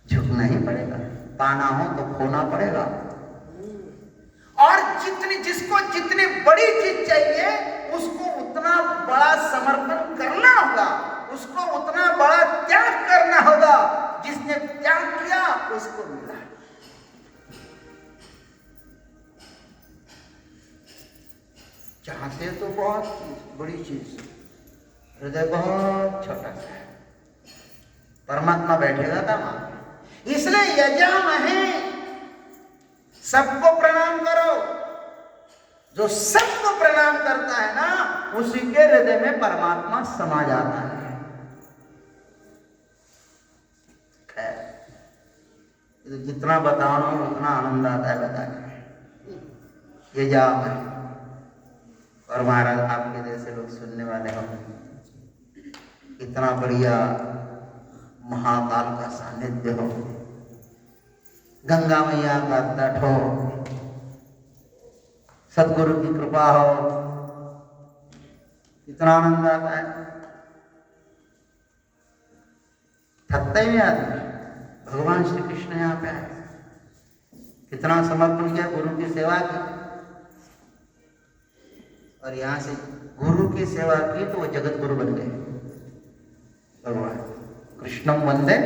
झुकना ही पड़ेगा, पाना हो तो खोना पड़ेगा. और जिसको जितनी बड़ी चीज चाहिए उसको उतना बड़ा समर्पण करना होगा, उसको उतना बड़ा त्याग करना होगा. जिसने त्याग किया उसको मिला. चाहते तो बहुत बड़ी चीज, हृदय बहुत छोटा सा है. परमात्मा बैठेगा था वहां. इसलिए यजामहे, सबको प्रणाम करो. जो सबको प्रणाम करता है ना, उसी के हृदय में परमात्मा समा जाता है. जितना बताओ उतना आनंद आता है बताने. ये जाम है. और महाराज आपके जैसे लोग सुनने वाले हो, इतना बढ़िया महाकाल का सानिध्य हो, गंगा मैया का तट हो, सदगुरु की कृपा हो, इतना आनंद आता है. थकता ही नहीं आदमी. भगवान श्री कृष्ण यहाँ पे आए, कितना समर्पण किया, गुरु की सेवा की. और यहाँ से गुरु की सेवा की तो वो जगत गुरु बन गए. भगवान कृष्णम वंदे.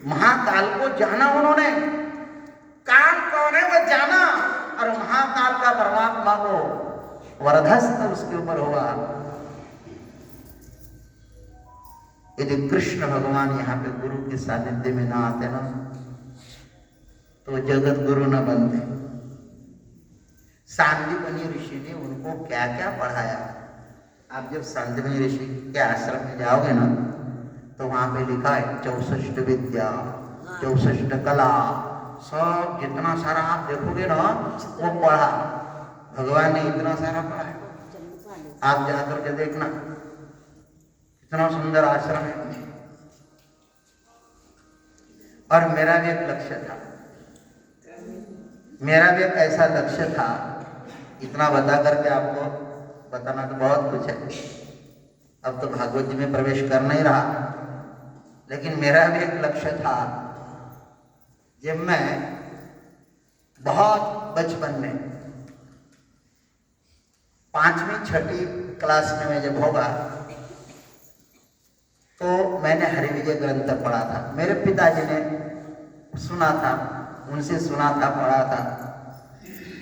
महाकाल को जाना उन्होंने, काल कौन है वो जाना, और महाकाल का परमात्मा को वरदहस्त उसके ऊपर हुआ. यदि कृष्ण भगवान यहाँ पे गुरु के सानिध्य में ना आते ना, तो जगत गुरु न बनते. सांदीपनी ऋषि ने उनको क्या क्या पढ़ाया. आप जब सांदीपनी ऋषि के आश्रम में जाओगे ना, तो वहां पे लिखा है 64 विद्या, 64 कला, सब जितना सारा आप देखोगे ना वो पढ़ा. भगवान ने इतना सारा पढ़ा है. आप जा करके देखना, इतना सुंदर आश्रम है. और मेरा भी एक लक्ष्य था, मेरा भी एक ऐसा लक्ष्य था. इतना बता करके आपको बताना तो बहुत कुछ है. अब तो भागवत जी में प्रवेश कर नहीं रहा, लेकिन मेरा भी एक लक्ष्य था. जब मैं बहुत बचपन में 5वीं 6वीं क्लास में मैं जब होगा, तो मैंने हरिविजय ग्रंथ पढ़ा था. मेरे पिताजी ने सुना था, उनसे सुना था, पढ़ा था.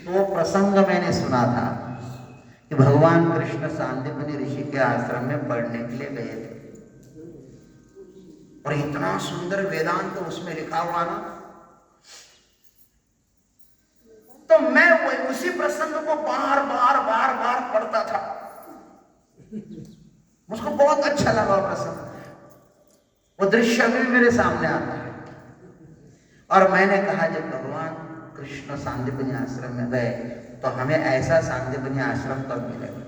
तो वो प्रसंग मैंने सुना था कि भगवान कृष्ण सांदीपनी ऋषि के आश्रम में पढ़ने के लिए गए थे. और इतना सुंदर वेदांत तो उसमें लिखा हुआ ना, तो मैं उसी प्रसंग को बार बार बार बार पढ़ता था. मुझको बहुत अच्छा लगा वो प्रसंग. वो दृश्य भी मेरे सामने आता है. और मैंने कहा जब भगवान कृष्ण सांदीपनी आश्रम में गए, तो हमें ऐसा सांदीपनी आश्रम कब मिलेगा.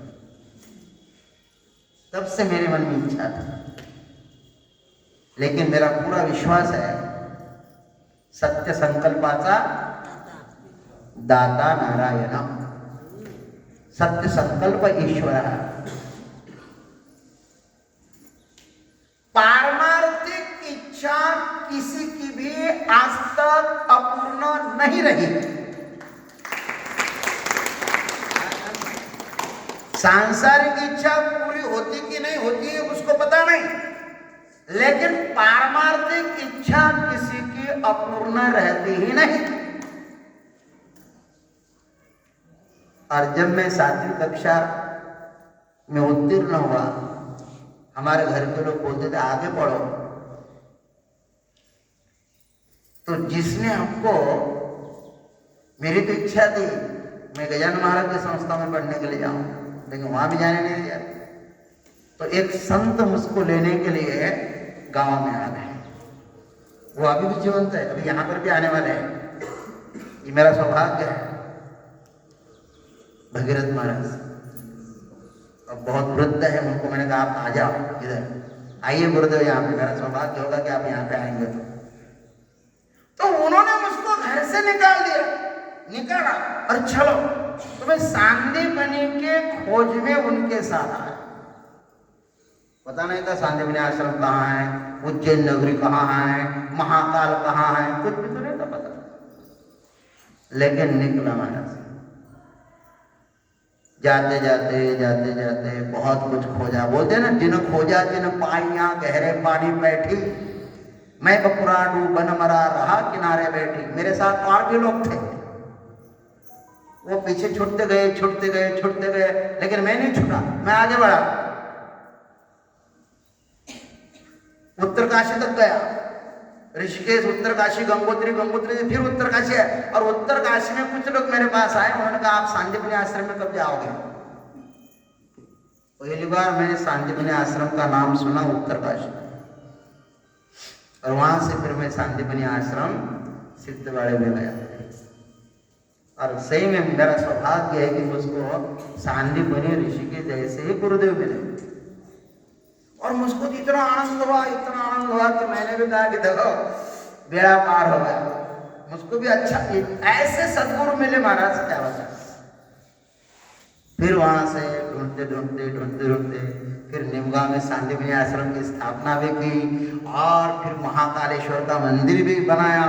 तब से मेरे मन में इच्छा था. लेकिन मेरा पूरा विश्वास है, सत्य संकल्पाचा दाता नारायण, सत्य संकल्प ईश्वर। पारमार्थिक इच्छा किसी की भी आज तक अपूर्ण नहीं रही। सांसारिक इच्छा पूरी होती कि नहीं होती है उसको पता नहीं, लेकिन पारमार्थिक इच्छा किसी की अपूर्ण रहती ही नहीं। और जब मैं 7वीं कक्षा में उत्तीर्ण हुआ, हमारे घर के लोग बोलते थे आगे पढ़ो, तो जिसने हमको, मेरी तो इच्छा थी मैं गजानन महाराज की संस्था में पढ़ने के लिए जाऊं, लेकिन वहां भी जाने नहीं दिया। तो एक संत मुझको लेने के लिए गांव में आ गए, वो अभी भी जीवंत है, अभी यहाँ पर भी आने वाले हैं। ये मेरा सौभाग्य है। भगीरथ महाराज अब बहुत वृद्ध है, उनको मैंने कहा आप आ जाओ इधर, आइए गुरुदेव यहाँ पे, मेरा सौभाग्य होगा कि आप यहाँ पे आएंगे। तो उन्होंने मुझको घर से निकाला और चलो, तो मैं सांदीपनी के खोज में उनके साथ आया। पता नहीं था सांदीपनी आश्रम कहाँ है, उज्जैन नगरी कहाँ है, महाकाल कहाँ है, कुछ भी तो नहीं था पता, लेकिन निकला महाराज। जाते जाते बहुत कुछ खोजा। बोलते ना, जिन खोजा जिन पाइया गहरे पानी बैठी, मैं बपुराडू बन मरा रहा किनारे बैठी। मेरे साथ और भी लोग थे, वो पीछे छूटते गए, लेकिन मैं नहीं छूटा, मैं आगे बढ़ा। उत्तरकाशी तक गया, ऋषिकेश, उत्तरकाशी, गंगोत्री से फिर उत्तरकाशी है। और उत्तरकाशी में कुछ लोग मेरे पास आए, उन्होंने कहा आप सांदीपनी आश्रम में कब जाओगे। पहली बार मैंने सांदीपनी आश्रम का नाम सुना उत्तरकाशी, और वहां से फिर मैं सांदीपनी आश्रम सिद्धवाड़े में गया। और सही में मेरा सौभाग्य है कि मुझको सांदीपनी ऋषिकेश जैसे ही गुरुदेव मिले, और मुझको इतना आनंद हुआ कि मैंने भी कहा कि देखो बेड़ा पार हो गया, मुझको भी अच्छा, ऐसे सदगुरु मिले महाराज, क्या बता। फिर वहां से ढूंढते फिर निमगांव में सांदीपनी आश्रम की स्थापना भी की, और फिर महाकालेश्वर का मंदिर भी बनाया,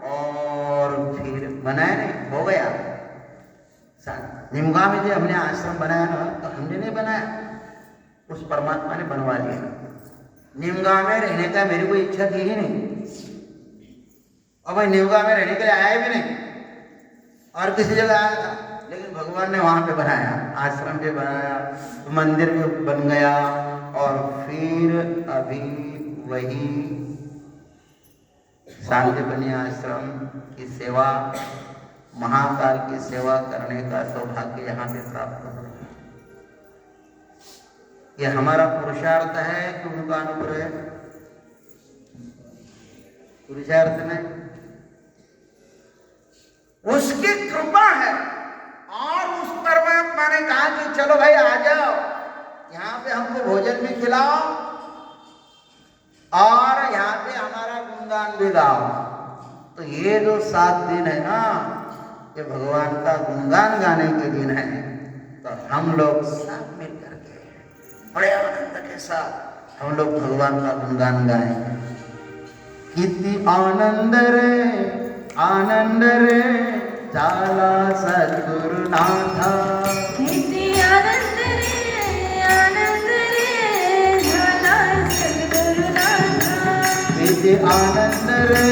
और फिर बनाया नहीं, हो गया। निमगांव में जो हमने आश्रम बनाया ना, तो हमने नहीं बनाया, उस परमात्मा ने बनवा लिया। निमगांव में रहने का मेरी कोई इच्छा थी ही नहीं, और मैं निमगांव में रहने के लिए आया भी नहीं, और किसी जगह आया था, लेकिन भगवान ने वहां पे बनाया, आश्रम भी बनाया, मंदिर भी बन गया। और फिर अभी वही सांदीपनी आश्रम की सेवा, महाकाल की सेवा करने का सौभाग्य यहाँ पे प्राप्त हो। ये हमारा पुरुषार्थ है कि उनका अनुग्रह, पुरुषार्थ नहीं, उसकी कृपा है। और उस परमात्मा ने कहा कि चलो भाई आ जाओ, यहाँ पे हमको भोजन भी खिलाओ, और यहाँ पे हमारा गुणगान भी गाओ। तो ये जो 7 दिन है ना, ये भगवान का गुणगान गाने के दिन है। तो हम लोग सब मिल करके बड़े आनंद के साथ हम लोग भगवान का गुणगान गाएंगे। कितनी आनंद रे जाला सद्गुरुनाथा, कितनी आनंद रे झाला सद्गुरुनाथा, कितनी आनंद रे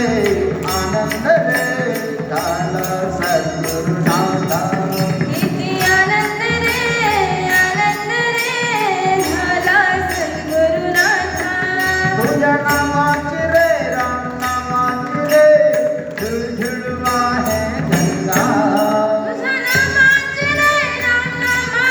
झाला सद्गुरुनाथा, कितनी आनंद रे झाला सद्गुरुनाथा। तुझ्या नामाची रे राम नामाची रे झुळझुळ वाहे गंगा, तुझ्या नामाची रे राम नामाची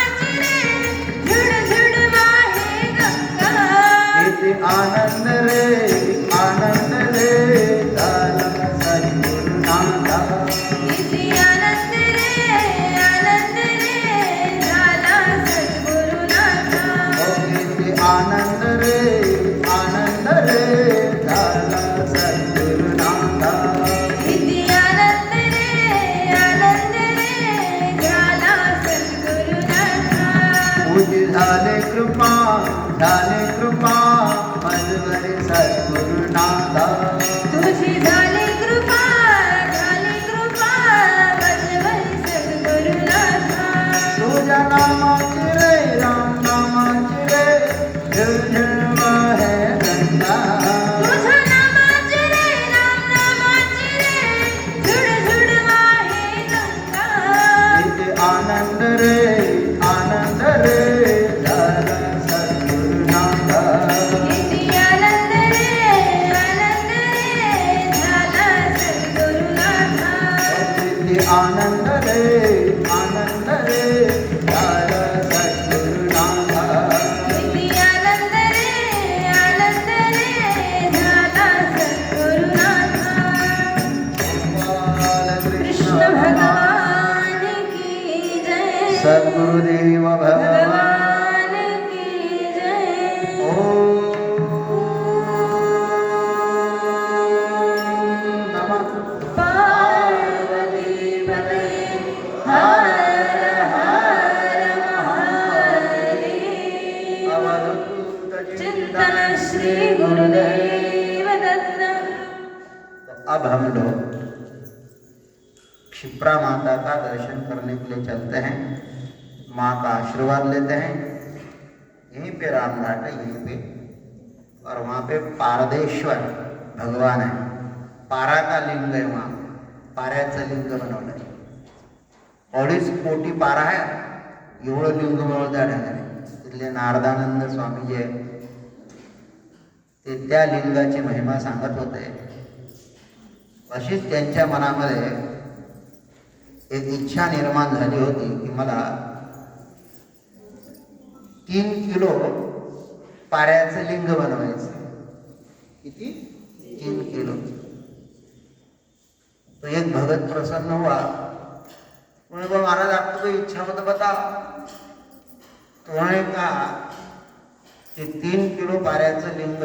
झाली कृपा मजवरी सद्गुरुनाथा तुझी झाली कृपा वजवरी सद्गुरुनाथा तुझ्या नामाची रे राम नामाची रे झुळझुळ वाहे गंगा तुझ्या नामाची रे राम नामाची रे झुळझुळ वाहे गंगा किती आनंद रे झाला सद्गुरुनाथा किती आनंद रे झाला सद्गुरुनाथा किती आनंद रे झाला सद्गुरुनाथा किती आनंद रे झाला सद्गुरुनाथा कृष्ण भगवान की जय सद्गुरुदेव भगवान भगवान की जय ओम नमः पार्वती पते हर हर महादेव अवधूत चिंतन श्री गुरुदेव दत्त अब हम लोग क्षिप्रा माता का दर्शन करने के लिए चलते हैं, माँ का आशीर्वाद लेते हैं। यहीं पे रामघाट है, यहीं पे, और वहाँ पे पारदेश्वर भगवान है। पारा का लिंग आहे वहाँ, पाऱ्याचं लिंग बनवलं आहे। 2.5 कोटी पारा आहे, एवढं लिंग बनवलं त्या ठिकाणी। तिथले नारदानंद स्वामी जे आहे ते त्या लिंगाची महिमा सांगत होते। अशीच त्यांच्या मनामध्ये एक इच्छा निर्माण झाली होती की मला 3 किलो पाऱ्याचं लिंग बनवायचं। किती? 3 किलो। तो एक भगत प्रसन्न हुआ, उन्होंने कहा महाराज आपको कोई इच्छा हो तो बताओ। तो उन्होंने कहा कि 3 किलो पाऱ्याचं लिंग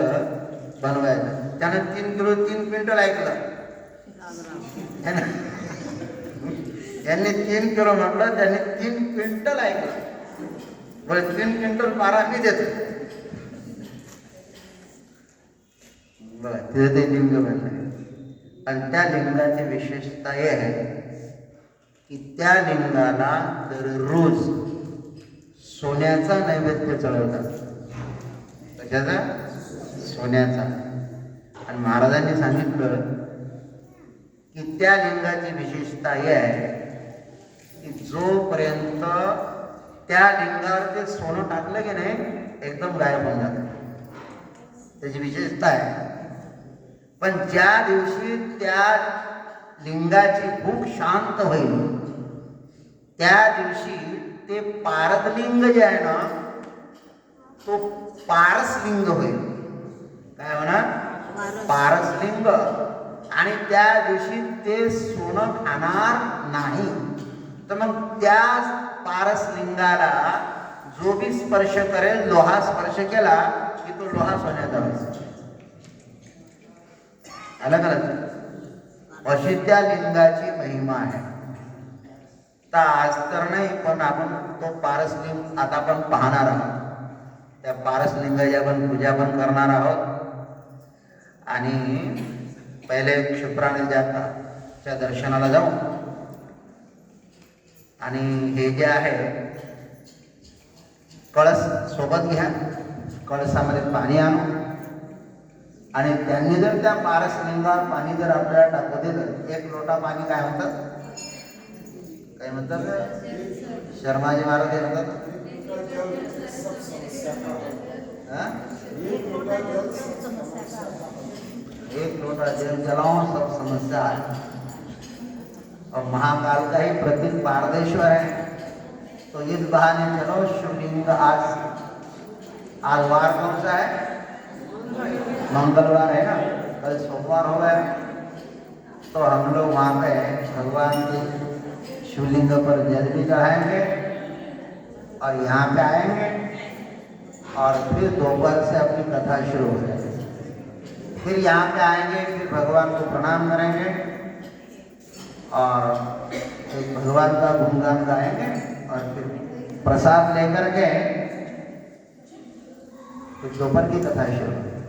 बनवायचं। त्याने 3 किलो 3 क्विंटल ऐकलं है ना, यांनी 3 किलो म्हटलं, त्यांनी 3 क्विंटल ऐकलं। बोले 3 क्विंटल पारा मी देतो। बरं, तिथे ते लिंग बनलं आणि त्या लिंगाची विशेषता हे आहे की त्या लिंगाला दररोज सोन्याचा नैवेद्य चढवतात। कशाचा? सोन्याचा। आणि महाराजांनी सांगितलं की त्या लिंगाची विशेषता ही आहे की जोपर्यंत त्या लिंगावर ते सोनं टाकलं की नाही एकदम गायब होऊन जातं, त्याची विशेषता आहे। पण ज्या दिवशी त्या लिंगाची भूक शांत होईल त्या दिवशी ते पारदलिंग जे आहे ना तो पारसलिंग होईल। काय होणार? पारसलिंग। आणि त्या दिवशी ते सोनं खाणार नाही। तर मग त्या पारसलिंगाला जो भी स्पर्श करेल, लोहा स्पर्श केला की तो लोहा सोन्याचा होईल। अलग अलग अशी त्या लिंगाची महिमा आहे। तर आज तर नाही, पण आपण तो पारसलिंग आता आपण पाहणार आहोत। त्या पारसलिंगाची आपण पूजा पण करणार आहोत। आणि पहिले क्षिप्राने जाताच्या दर्शनाला जाऊ। आणि हे जे आहे कळस सोबत घ्या, कळसामध्ये पाणी आणू आणि त्यांनी जर त्या पारसलिंगावर पाणी जर आपल्याला टाकू दिलं, 1 लोटा पाणी काय म्हणतात? काय म्हणतात? शर्माजी महाराज हे म्हणतात 1 लोटा जल जलाओ सब समस्या है। और महाकाल का ही प्रतीक पारदेश्वर है। तो इस बहाने चलो शिवलिंग आज वार कौन सा है? मंगलवार है ना, कल सोमवार हो गया। तो हम लोग वहाँ पे भगवान के शिवलिंग पर जल भी चढ़ाएंगे और यहाँ पे आएंगे और फिर दोपहर से अपनी कथा शुरू हो जाएगी। फिर यहाँ पे आएंगे, फिर भगवान को प्रणाम करेंगे और एक भगवान का गुणगान गाएंगे और फिर प्रसाद लेकर के कुछ दोपहर की कथा है शुरू